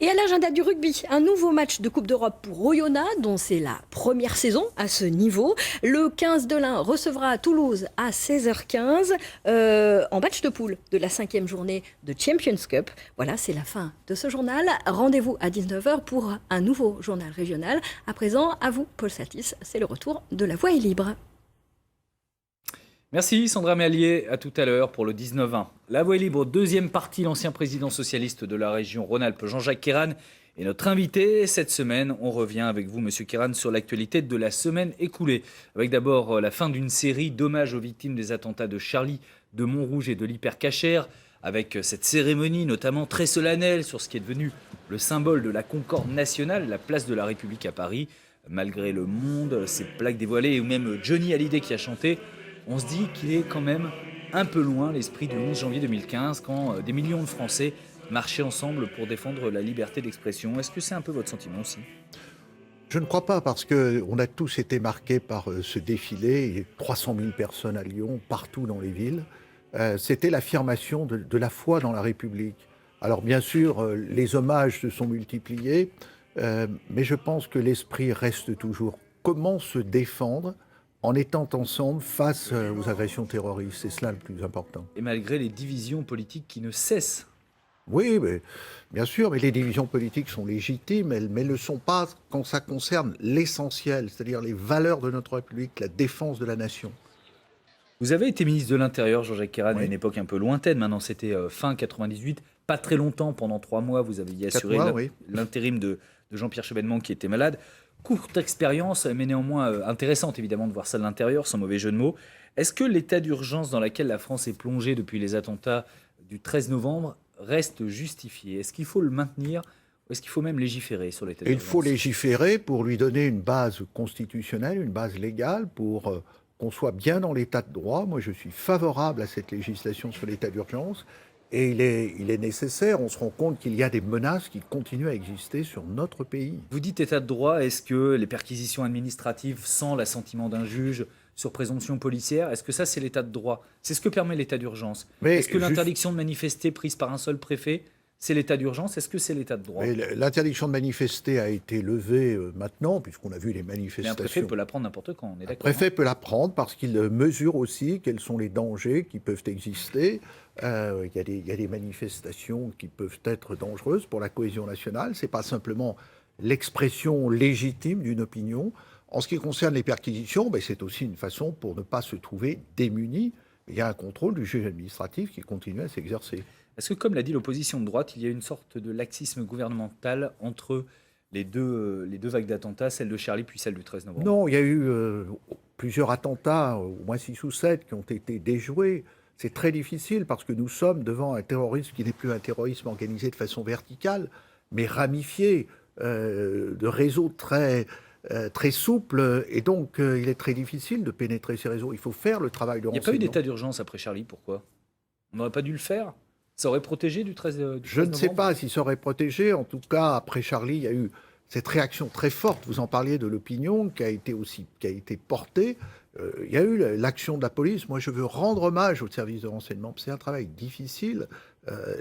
Et à l'agenda du rugby, un nouveau match de Coupe d'Europe pour Oyonnax, dont c'est la première saison à ce niveau. Le 15 de l'Ain recevra Toulouse à 16h15 en match de poule de la 5e journée de Champions Cup. Voilà, c'est la fin de ce journal. Rendez-vous à 19h pour un nouveau journal régional. À présent, à vous, Paul Satis, c'est le retour de La Voix est libre. Merci Sandra Méallier, à tout à l'heure pour le 19-20. La Voix est libre, deuxième partie, l'ancien président socialiste de la région Rhône-Alpes, Jean-Jacques Kéran, est notre invité. Cette semaine, on revient avec vous, Monsieur Kéran, sur l'actualité de la semaine écoulée. Avec d'abord la fin d'une série d'hommages aux victimes des attentats de Charlie, de Montrouge et de l'Hypercacher, avec cette cérémonie notamment très solennelle sur ce qui est devenu le symbole de la concorde nationale, la place de la République à Paris. Malgré le monde, ses plaques dévoilées, ou même Johnny Hallyday qui a chanté, on se dit qu'il est quand même un peu loin l'esprit du 11 janvier 2015 quand des millions de Français marchaient ensemble pour défendre la liberté d'expression. Est-ce que c'est un peu votre sentiment aussi ? Je ne crois pas, parce qu'on a tous été marqués par ce défilé, 300 000 personnes à Lyon, partout dans les villes. C'était l'affirmation de la foi dans la République. Alors bien sûr, les hommages se sont multipliés, mais je pense que l'esprit reste toujours. Comment se défendre en étant ensemble face aux agressions terroristes, c'est cela le plus important. Et malgré les divisions politiques qui ne cessent. Oui, mais, bien sûr, mais les divisions politiques sont légitimes, mais elles ne le sont pas quand ça concerne l'essentiel, c'est-à-dire les valeurs de notre République, la défense de la nation. Vous avez été ministre de l'Intérieur, Jean-Jacques Kéran, oui. à une époque un peu lointaine, maintenant c'était fin 98, pas très longtemps, pendant 3 mois, vous aviez assuré l'intérim de Jean-Pierre Chevènement qui était malade. Courte expérience, mais néanmoins intéressante évidemment de voir ça de l'intérieur, sans mauvais jeu de mots. Est-ce que l'état d'urgence dans lequel la France est plongée depuis les attentats du 13 novembre reste justifié ? Est-ce qu'il faut le maintenir Est-ce qu'il faut même légiférer sur l'état Et il d'urgence? faut légiférer pour lui donner une base constitutionnelle, une base légale, pour qu'on soit bien dans l'état de droit. Moi, je suis favorable à cette législation sur l'état d'urgence. Et il est nécessaire, on se rend compte qu'il y a des menaces qui continuent à exister sur notre pays. Vous dites état de droit, est-ce que les perquisitions administratives sans l'assentiment d'un juge sur présomption policière, est-ce que ça c'est l'état de droit? C'est ce que permet l'état d'urgence. Est-ce que l'interdiction de manifester prise par un seul préfet, c'est l'état d'urgence? Est-ce que c'est l'état de droit? L'interdiction de manifester a été levée maintenant, puisqu'on a vu les manifestations. Mais un préfet peut la prendre n'importe quand, on est d'accord. Un préfet peut la prendre parce qu'il mesure aussi quels sont les dangers qui peuvent exister. Il y a des manifestations qui peuvent être dangereuses pour la cohésion nationale. Ce n'est pas simplement l'expression légitime d'une opinion. En ce qui concerne les perquisitions, c'est aussi une façon pour ne pas se trouver démuni. Il y a un contrôle du juge administratif qui continue à s'exercer. Est-ce que, comme l'a dit l'opposition de droite, il y a une sorte de laxisme gouvernemental entre les deux vagues d'attentats, celle de Charlie puis celle du 13 novembre? Non, il y a eu plusieurs attentats, au moins 6 ou 7, qui ont été déjoués. C'est très difficile parce que nous sommes devant un terrorisme qui n'est plus un terrorisme organisé de façon verticale, mais ramifié, de réseaux très souples. Et donc, il est très difficile de pénétrer ces réseaux. Il faut faire le travail de renseignement. Il n'y a pas eu d'état d'urgence après Charlie, pourquoi? On n'aurait pas dû le faire? Ça aurait protégé du 13 novembre? Je ne sais pas si ça aurait protégé. En tout cas, après Charlie, il y a eu cette réaction très forte. Vous en parliez de l'opinion qui a été portée. Il y a eu l'action de la police. Moi, je veux rendre hommage au service de renseignement. C'est un travail difficile.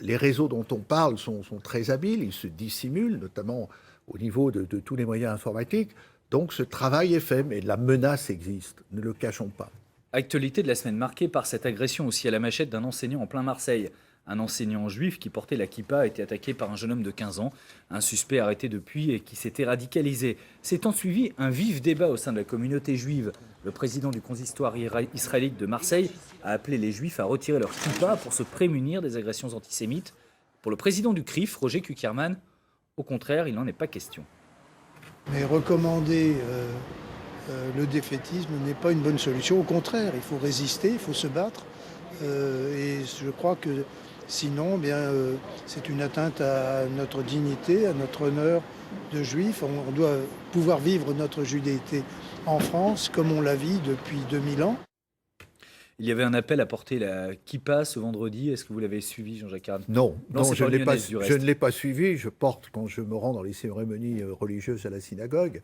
Les réseaux dont on parle sont très habiles. Ils se dissimulent, notamment au niveau de tous les moyens informatiques. Donc, ce travail est fait, mais la menace existe. Ne le cachons pas. Actualité de la semaine marquée par cette agression aussi à la machette d'un enseignant en plein Marseille. Un enseignant juif qui portait la kippa a été attaqué par un jeune homme de 15 ans, un suspect arrêté depuis et qui s'était radicalisé. S'étant suivi un vif débat au sein de la communauté juive. Le président du consistoire israélite de Marseille a appelé les juifs à retirer leur kippa pour se prémunir des agressions antisémites. Pour le président du CRIF, Roger Kuckerman, au contraire, il n'en est pas question. Mais recommander le défaitisme n'est pas une bonne solution. Au contraire, il faut résister, il faut se battre. Et je crois que sinon, c'est une atteinte à notre dignité, à notre honneur de juif. On doit pouvoir vivre notre judéité en France comme on la vit depuis 2000 ans. Il y avait un appel à porter la kippa ce vendredi. Est-ce que vous l'avez suivi, Jean-Jacques Carne? Non, je ne l'ai pas suivi. Je porte quand je me rends dans les cérémonies religieuses à la synagogue.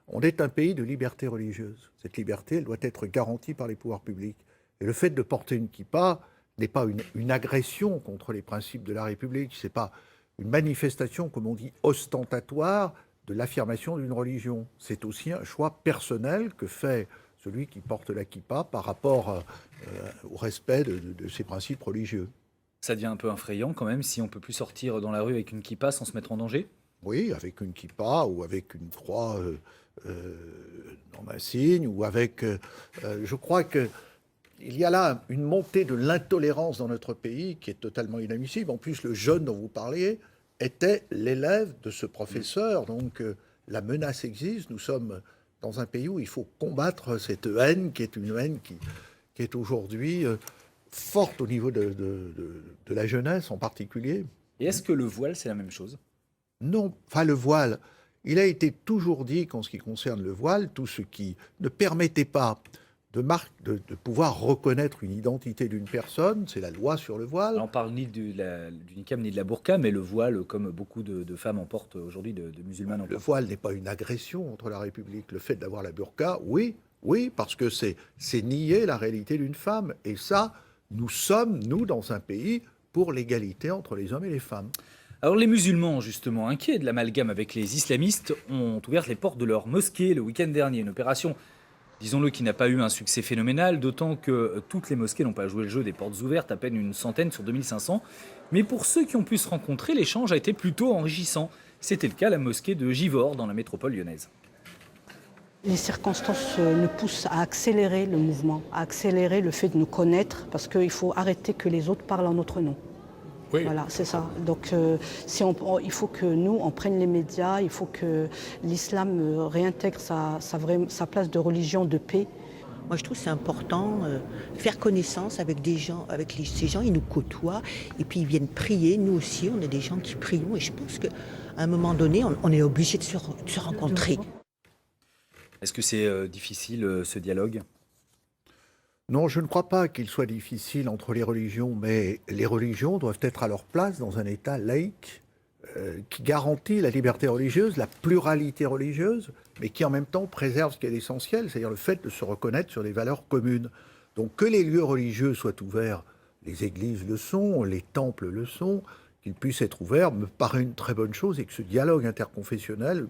On est un pays de liberté religieuse. Cette liberté, elle doit être garantie par les pouvoirs publics. Et le fait de porter une kippa n'est pas une agression contre les principes de la République. Ce n'est pas une manifestation, comme on dit, ostentatoire de l'affirmation d'une religion. C'est aussi un choix personnel que fait celui qui porte la kippa par rapport au respect de ses principes religieux. Ça devient un peu effrayant quand même si on ne peut plus sortir dans la rue avec une kippa sans se mettre en danger? Oui, avec une kippa ou avec une croix dans un signe ou avec... je crois que il y a là une montée de l'intolérance dans notre pays qui est totalement inadmissible. En plus, le jeune dont vous parliez était l'élève de ce professeur. Donc la menace existe. Nous sommes dans un pays où il faut combattre cette haine qui est une haine qui est aujourd'hui forte au niveau de la jeunesse en particulier. Et est-ce que le voile, c'est la même chose? Non. Enfin, le voile, il a été toujours dit qu'en ce qui concerne le voile, tout ce qui ne permettait pas de pouvoir reconnaître une identité d'une personne, c'est la loi sur le voile. Alors on parle ni du niqab ni de la burqa, mais le voile, comme beaucoup de femmes en portent aujourd'hui, de musulmanes en portent. Le voile n'est pas une agression contre la République. Le fait d'avoir la burqa, oui, parce que c'est nier la réalité d'une femme. Et ça, nous sommes, nous, dans un pays, pour l'égalité entre les hommes et les femmes. Alors les musulmans, justement, inquiets de l'amalgame avec les islamistes, ont ouvert les portes de leur mosquée le week-end dernier. Une opération, disons-le, qui n'a pas eu un succès phénoménal, d'autant que toutes les mosquées n'ont pas joué le jeu des portes ouvertes, à peine une centaine sur 2500. Mais pour ceux qui ont pu se rencontrer, l'échange a été plutôt enrichissant. C'était le cas à la mosquée de Givors, dans la métropole lyonnaise. Les circonstances nous poussent à accélérer le mouvement, à accélérer le fait de nous connaître, parce qu'il faut arrêter que les autres parlent en notre nom. Oui. Voilà, c'est ça. Donc il faut que nous, on prenne les médias, il faut que l'islam réintègre sa place de religion de paix. Moi, je trouve que c'est important faire connaissance avec des gens, ces gens, ils nous côtoient et puis ils viennent prier. Nous aussi, on est des gens qui prions et je pense qu'à un moment donné, on est obligé de se rencontrer. Est-ce que c'est difficile ce dialogue ? Non, je ne crois pas qu'il soit difficile entre les religions, mais les religions doivent être à leur place dans un État laïque qui garantit la liberté religieuse, la pluralité religieuse, mais qui en même temps préserve ce qui est l'essentiel, c'est-à-dire le fait de se reconnaître sur des valeurs communes. Donc que les lieux religieux soient ouverts, les églises le sont, les temples le sont, qu'ils puissent être ouverts me paraît une très bonne chose et que ce dialogue interconfessionnel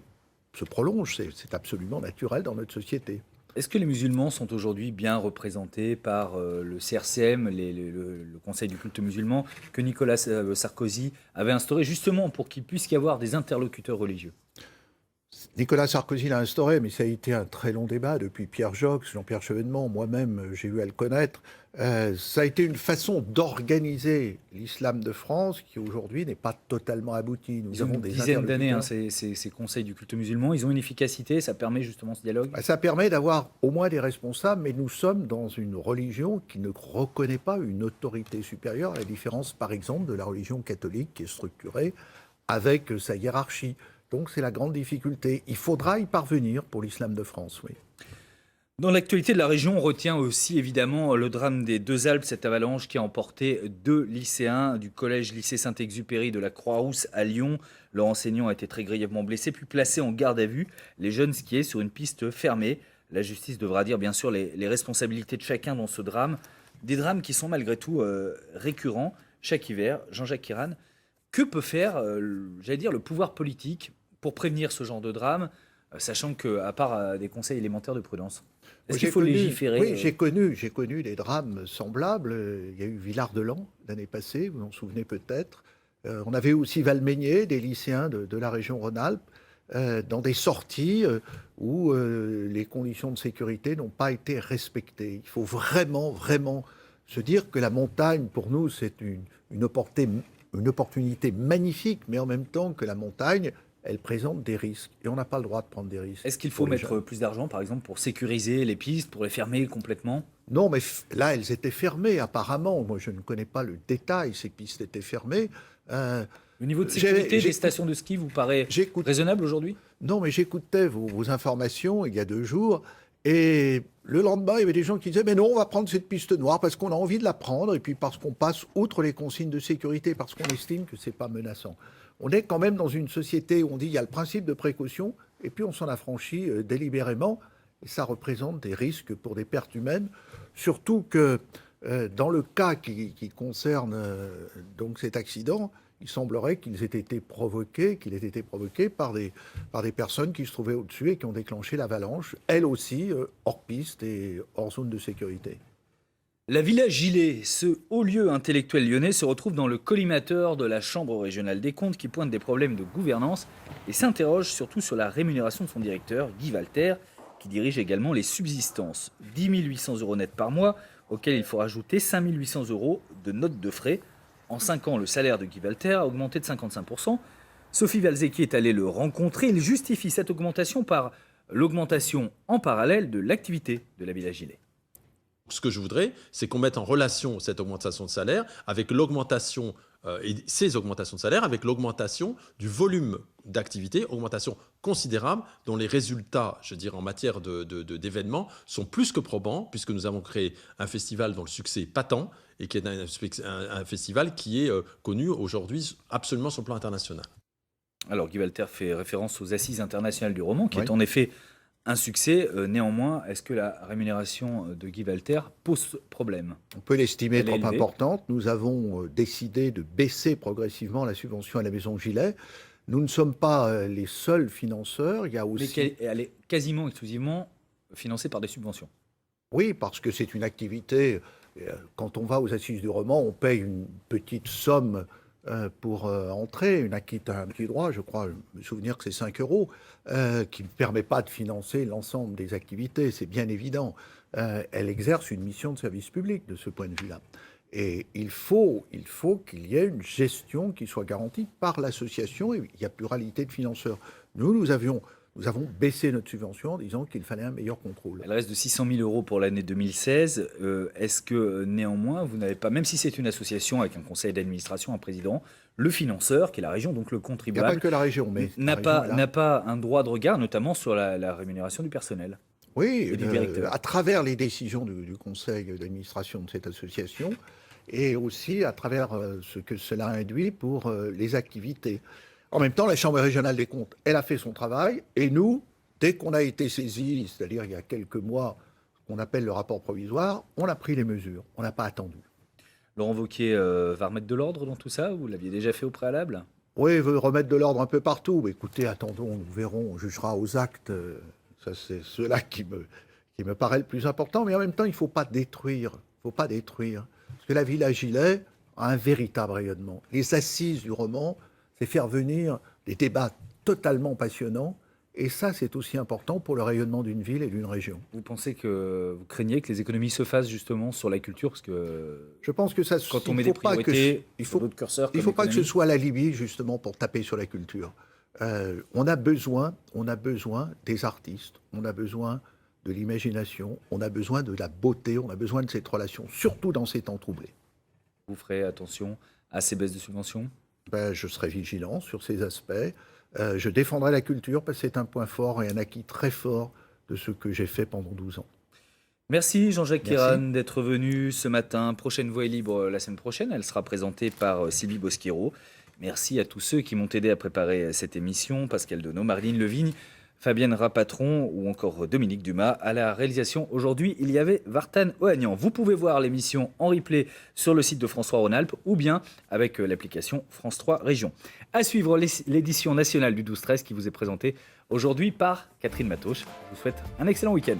se prolonge, c'est absolument naturel dans notre société. Est-ce que les musulmans sont aujourd'hui bien représentés par le CRCM, le Conseil du culte musulman, que Nicolas Sarkozy avait instauré justement pour qu'il puisse y avoir des interlocuteurs religieux ? Nicolas Sarkozy l'a instauré, mais ça a été un très long débat depuis Pierre Joxe, Jean-Pierre Chevènement, moi-même j'ai eu à le connaître. Ça a été une façon d'organiser l'islam de France qui aujourd'hui n'est pas totalement abouti. Ils ont une dizaine d'années, ces conseils du culte musulman, ils ont une efficacité, ça permet justement ce dialogue ? Ça permet d'avoir au moins des responsables, mais nous sommes dans une religion qui ne reconnaît pas une autorité supérieure, à la différence par exemple de la religion catholique qui est structurée avec sa hiérarchie. Donc c'est la grande difficulté. Il faudra y parvenir pour l'islam de France, oui. Dans l'actualité de la région, on retient aussi évidemment le drame des Deux Alpes, cette avalanche qui a emporté 2 lycéens du collège-lycée Saint-Exupéry de la Croix-Rousse à Lyon. Leur enseignant a été très grièvement blessé, puis placé en garde à vue. Les jeunes skiaient sur une piste fermée. La justice devra dire bien sûr les responsabilités de chacun dans ce drame. Des drames qui sont malgré tout récurrents chaque hiver. Jean-Jacques Kéran, que peut faire, le pouvoir politique pour prévenir ce genre de drame, sachant qu'à part des conseils élémentaires de prudence ? Est-ce qu'il faut légiférer ? Oui, j'ai connu des drames semblables. Il y a eu Villard-de-Lans l'année passée, vous vous en souvenez peut-être. On avait aussi Valmeinier, des lycéens de la région Rhône-Alpes, dans des sorties où les conditions de sécurité n'ont pas été respectées. Il faut vraiment se dire que la montagne, pour nous, c'est une opportunité magnifique, mais en même temps que la montagne, elle présente des risques. Et on n'a pas le droit de prendre des risques. Est-ce qu'il faut mettre plus d'argent, par exemple, pour sécuriser les pistes, pour les fermer complètement ? Non, mais là, elles étaient fermées, apparemment. Moi, je ne connais pas le détail. Ces pistes étaient fermées. Le niveau de sécurité des stations de ski vous paraît raisonnable aujourd'hui ? Non, mais j'écoutais vos informations il y a 2 jours. Et le lendemain, il y avait des gens qui disaient « Mais non, on va prendre cette piste noire parce qu'on a envie de la prendre et puis parce qu'on passe outre les consignes de sécurité, parce qu'on estime que ce n'est pas menaçant. » On est quand même dans une société où on dit qu'il y a le principe de précaution et puis on s'en affranchit délibérément. Et ça représente des risques pour des pertes humaines, surtout que dans le cas qui concerne donc cet accident, il semblerait qu'il ait été provoqué par des personnes qui se trouvaient au-dessus et qui ont déclenché l'avalanche, elles aussi hors piste et hors zone de sécurité. La Villa Gilet, ce haut lieu intellectuel lyonnais, se retrouve dans le collimateur de la Chambre régionale des comptes qui pointe des problèmes de gouvernance et s'interroge surtout sur la rémunération de son directeur, Guy Walter, qui dirige également les subsistances. 10 800 € net par mois, auxquels il faut rajouter 5 800 € de notes de frais. En 5 ans, le salaire de Guy Walter a augmenté de 55%. Sophie Valzecchi est allée le rencontrer. Il justifie cette augmentation par l'augmentation en parallèle de l'activité de la Villa Gilet. Ce que je voudrais, c'est qu'on mette en relation cette augmentation de salaire avec l'augmentation et ces augmentations de salaire avec l'augmentation du volume d'activité, augmentation considérable dont les résultats, je dirais, en matière d'événements sont plus que probants puisque nous avons créé un festival dont le succès est patent et qui est un festival qui est connu aujourd'hui absolument sur le plan international. Alors Guy Walter fait référence aux Assises internationales du roman qui est en effet un succès. Néanmoins, est-ce que la rémunération de Guy Walter pose problème ? On peut l'estimer trop importante. Nous avons décidé de baisser progressivement la subvention à la Maison Gilet. Nous ne sommes pas les seuls financeurs. Il y a aussi... Mais elle est quasiment exclusivement financée par des subventions. Oui, parce que c'est une activité... Quand on va aux Assises du roman, on paye une petite somme pour entrer, un petit droit, je crois, me souvenir que c'est 5 €, qui ne permet pas de financer l'ensemble des activités, c'est bien évident. Elle exerce une mission de service public de ce point de vue-là. Et il faut qu'il y ait une gestion qui soit garantie par l'association, et il y a pluralité de financeurs. Nous avions nous avons baissé notre subvention en disant qu'il fallait un meilleur contrôle. Elle reste de 600 000 € pour l'année 2016. Est-ce que néanmoins, vous n'avez pas, même si c'est une association avec un conseil d'administration, un président, le financeur, qui est la région, donc le Il n'y contribuable, a pas que la région, mais n'a pas un droit de regard, notamment sur la rémunération du personnel. Oui, et du directeur. à travers les décisions du conseil d'administration de cette association et aussi à travers ce que cela induit pour les activités. En même temps, la Chambre régionale des comptes, elle a fait son travail et nous, dès qu'on a été saisis, c'est-à-dire il y a quelques mois, ce qu'on appelle le rapport provisoire, on a pris les mesures, on n'a pas attendu. Laurent Wauquiez va remettre de l'ordre dans tout ça? Vous l'aviez déjà fait au préalable? Oui, il veut remettre de l'ordre un peu partout. Mais écoutez, attendons, nous verrons, on jugera aux actes. Ça, c'est cela qui me paraît le plus important. Mais en même temps, il ne faut pas détruire. Parce que la Villa Gilet a un véritable rayonnement. Les assises du roman, c'est faire venir des débats totalement passionnants. Et ça, c'est aussi important pour le rayonnement d'une ville et d'une région. Vous craignez que les économies se fassent justement sur la culture, parce que je pense que ça, quand on met des priorités, il faut d'autres curseurs. Il ne faut pas que ce soit l'alibi justement pour taper sur la culture. On a besoin des artistes, on a besoin de l'imagination, on a besoin de la beauté, on a besoin de cette relation, surtout dans ces temps troublés. Vous ferez attention à ces baisses de subventions? Je serai vigilant sur ces aspects. Je défendrai la culture parce que c'est un point fort et un acquis très fort de ce que j'ai fait pendant 12 ans. Merci Jean-Jacques Kéran d'être venu ce matin. Prochaine Voix est libre la semaine prochaine. Elle sera présentée par Sylvie Bosquero. Merci à tous ceux qui m'ont aidé à préparer cette émission. Pascal Denot, Marlene Levigne, Fabienne Rapatron ou encore Dominique Dumas. À la réalisation, aujourd'hui, il y avait Vartan Ohanian. Vous pouvez voir l'émission en replay sur le site de France 3 Rhône-Alpes ou bien avec l'application France 3 Région. À suivre l'édition nationale du 12-13 qui vous est présentée aujourd'hui par Catherine Matoche. Je vous souhaite un excellent week-end.